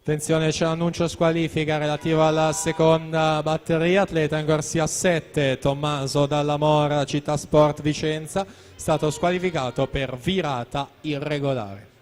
Attenzione, c'è un annuncio squalifica relativo alla seconda batteria. Atleta in corsia 7, Tommaso Dalla Mora, Città Sport Vicenza, stato squalificato per virata irregolare.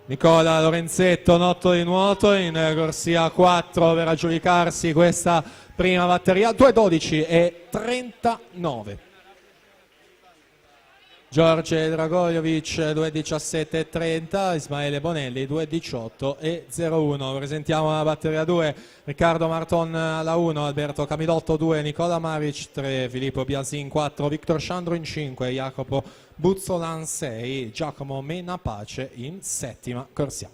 Nicola Lorenzetto, notto di nuoto in corsia 4 per aggiudicarsi questa prima batteria, 2:12 e 39. Giorge Dragojevic 2:17 e 30, Ismaele Bonelli 2:18 e 01. Presentiamo la batteria 2, Riccardo Marton alla 1, Alberto Camilotto 2, Nicola Maric 3, Filippo Biasin 4, Victor Sciandro in 5, Jacopo Buzzolan 6, Giacomo Menapace in settima corsia.